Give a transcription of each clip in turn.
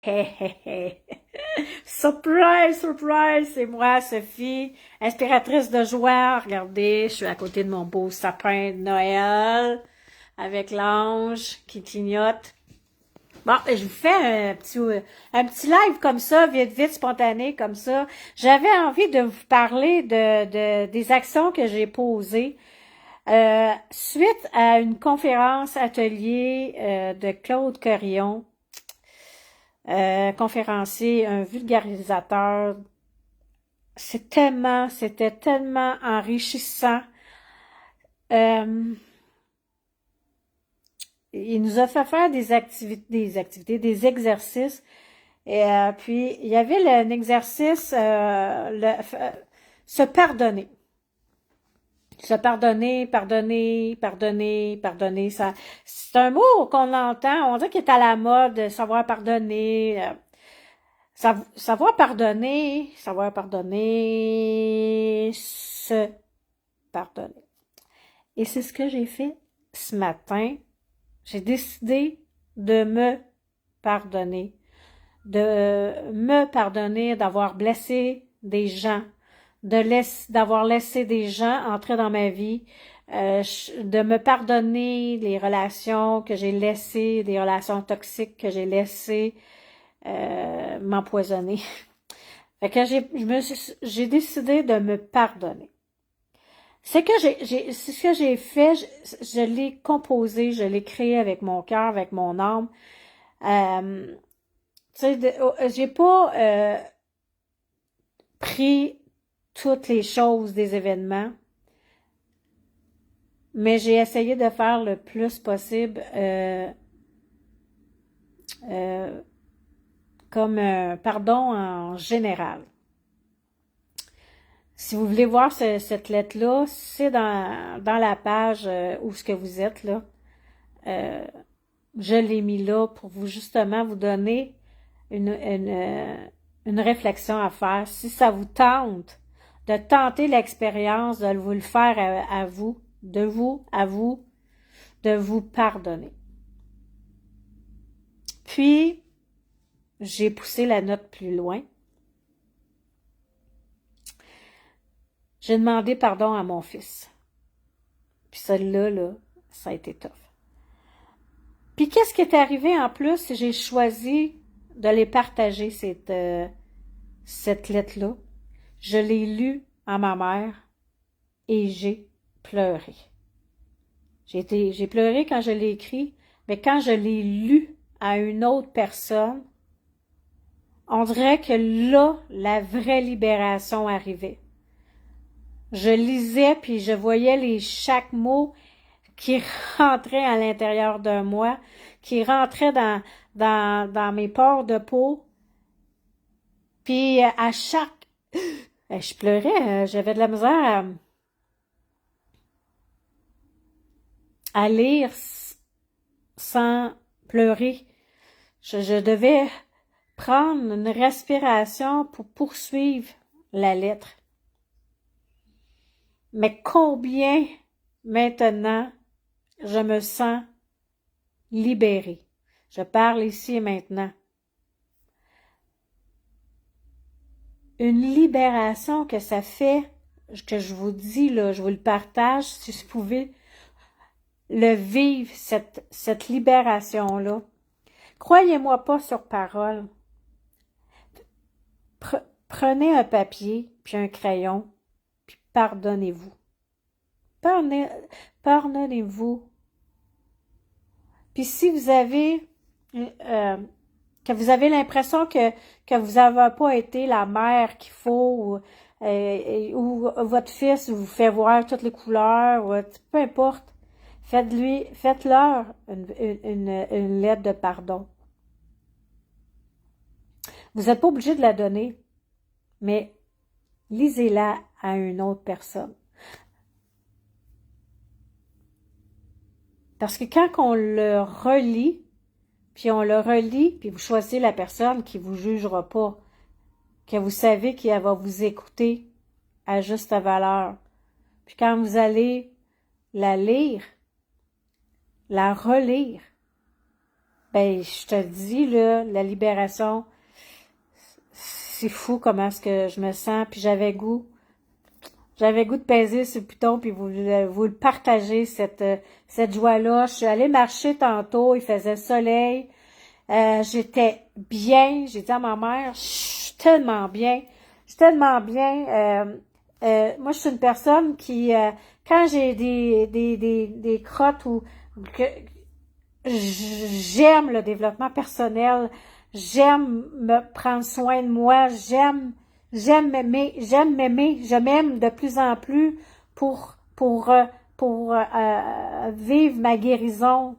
Hé, hé, hé. Surprise, surprise, c'est moi, Sophie, inspiratrice de joie. Regardez, je suis à côté de mon beau sapin de Noël avec l'ange qui clignote. Bon, je vous fais un petit live comme ça, vite, vite, spontané comme ça. J'avais envie de vous parler des actions que j'ai posées suite à une conférence atelier de Claude Corillon, conférencier, un vulgarisateur. C'était tellement enrichissant. Euh, il nous a fait faire des exercices. Et puis, il y avait un exercice, se pardonner. Se pardonner, pardonner, pardonner, pardonner. Ça, c'est un mot qu'on entend, on dirait qu'il est à la mode, savoir pardonner. Savoir pardonner, se pardonner. Et c'est ce que j'ai fait ce matin. J'ai décidé de me pardonner, d'avoir blessé des gens, d'avoir laissé des gens entrer dans ma vie, de me pardonner les relations que j'ai laissées, des relations toxiques que j'ai laissées m'empoisonner. Fait que j'ai décidé de me pardonner. C'est ce que j'ai fait, je l'ai composé, je l'ai créé avec mon cœur, avec mon âme. Euh, tu sais, j'ai pas pris toutes les choses des événements, mais j'ai essayé de faire le plus possible euh, comme un pardon en général. Si vous voulez voir cette lettre-là, c'est dans la page où ce que vous êtes là. Euh, je l'ai mis là pour vous justement vous donner une réflexion à faire. Si ça vous tente de tenter l'expérience, de vous le faire à vous, à vous, de vous pardonner. Puis, j'ai poussé la note plus loin. J'ai demandé pardon à mon fils. Puis celle-là, là, ça a été tough. Puis qu'est-ce qui est arrivé en plus? J'ai choisi de les partager, cette lettre-là. Je l'ai lue à ma mère et j'ai pleuré. J'ai pleuré quand je l'ai écrit, mais quand je l'ai lu à une autre personne, on dirait que là, la vraie libération arrivait. Je lisais puis je voyais chaque mot qui rentrait à l'intérieur de moi, qui rentrait dans mes pores de peau. Puis à chaque... Je pleurais, j'avais de la misère à lire sans pleurer. Je devais prendre une respiration pour poursuivre la lettre. Mais combien maintenant je me sens libérée. Je parle ici et maintenant. Une libération que ça fait, que je vous dis, là, je vous le partage, si vous pouvez le vivre, cette libération-là. Croyez-moi pas sur parole. Prenez un papier, puis un crayon, puis pardonnez-vous. Pardonnez-vous. Puis si vous avez que vous avez l'impression que vous n'avez pas été la mère qu'il faut, ou votre fils vous fait voir toutes les couleurs, ou, peu importe, faites-leur une lettre de pardon. Vous n'êtes pas obligé de la donner, mais lisez-la à une autre personne. Parce que quand on le relit, puis vous choisissez la personne qui vous jugera pas, que vous savez qu'elle va vous écouter à juste valeur. Puis quand vous allez la lire, la relire, Ben, je te dis, là, la libération, c'est fou comment est-ce que je me sens, puis j'avais goût de peser sur le piton, puis vous le partager, cette joie-là. Je suis allée marcher tantôt, il faisait soleil, j'étais bien, j'ai dit à ma mère, je suis tellement bien, je suis tellement bien. Moi, je suis une personne qui, quand j'ai des crottes ou que j'aime le développement personnel, j'aime me prendre soin de moi, j'aime m'aimer, je m'aime de plus en plus pour vivre ma guérison.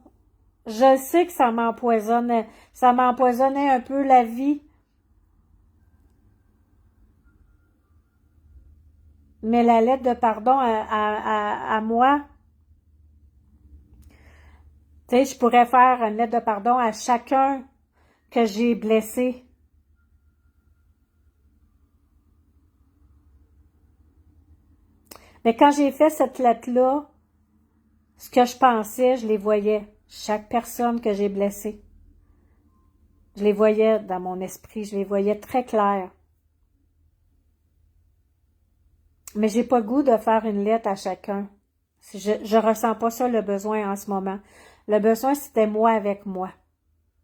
Je sais que ça m'empoisonnait un peu la vie, mais la lettre de pardon à moi, tu sais, je pourrais faire une lettre de pardon à chacun que j'ai blessé. Mais quand j'ai fait cette lettre-là, ce que je pensais, je les voyais. Chaque personne que j'ai blessée, je les voyais dans mon esprit, je les voyais très clairs. Mais j'ai pas le goût de faire une lettre à chacun. Je ressens pas ça le besoin en ce moment. Le besoin, c'était moi avec moi.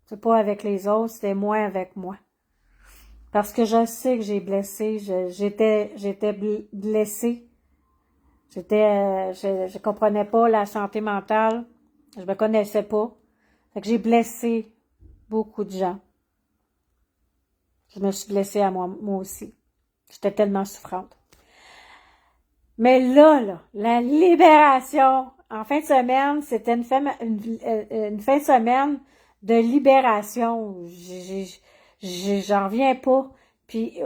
C'est pas avec les autres, c'était moi avec moi. Parce que je sais que j'ai blessé, j'étais blessée. Je comprenais pas la santé mentale. Je me connaissais pas. Fait que j'ai blessé beaucoup de gens. Je me suis blessée à moi aussi. J'étais tellement souffrante. Mais là, la libération, en fin de semaine, c'était une fin de semaine de libération. J'en reviens pas. Puis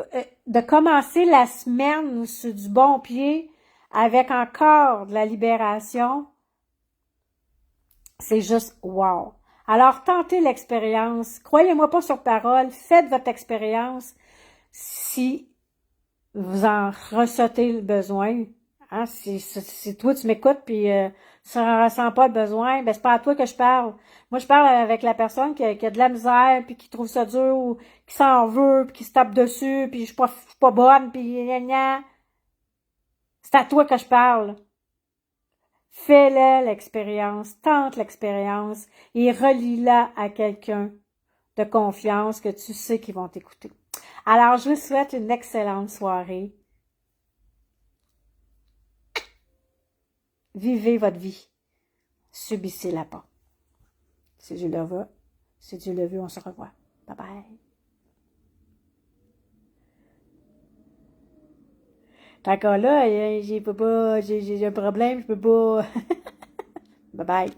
de commencer la semaine sur du bon pied avec encore de la libération, c'est juste wow. Alors, tentez l'expérience. Croyez-moi pas sur parole. Faites votre expérience si vous en ressentez le besoin. Hein, si toi tu m'écoutes puis tu ne ressens pas le besoin, ben c'est pas à toi que je parle. Moi je parle avec la personne qui a de la misère puis qui trouve ça dur ou qui s'en veut puis qui se tape dessus puis je suis pas bonne puis gna gna. C'est à toi que je parle. Fais-le l'expérience, tente l'expérience et relie-la à quelqu'un de confiance que tu sais qu'ils vont t'écouter. Alors je vous souhaite une excellente soirée. Vivez votre vie. Subissez-la pas. Si Dieu le veut, si Dieu le veut, on se revoit. Bye bye. D'accord là, j'ai un problème, je peux pas. Bye bye.